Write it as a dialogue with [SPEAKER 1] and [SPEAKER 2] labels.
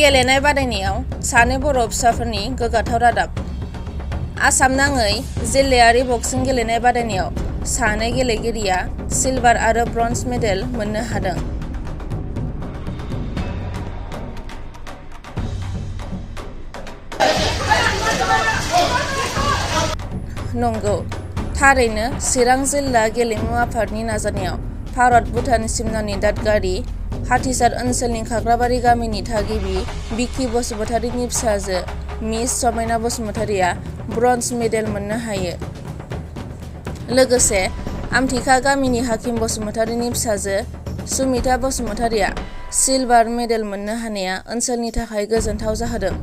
[SPEAKER 1] गेलेनाय बादायनायाव सानै बर' फिसाफोरनि गोग्गाथाव रादाब। आसाम नाङै जिल्लायारि बक्सिं गेलेनाय बादायनायाव सानै गेलेगिरिया सिलभार आरो ब्रन्ज मेडेल मोननो हादों। नंगौ, थारैनो चिरां जिल्ला गेलेमु आफादनि नाजानायाव भारत-भुटान सिमनानि दादगारि हाथिसार ओनसोलनि खाग्राबारि गामिनि थागिबि बिकि बसुमतारीनि फिसाजो मिस समायना बसुमतारीया ब्रन्ज मेडेल मोननो हायो। लोगोसे आमथिखा गामिनि हाकिम बसुमतारीनि फिसाजो सुमिता बसुमतारीया सिलभार मेडेल मोननो हानाया ओनसोलनि थाखाय गोजोनथाव जाहोदों।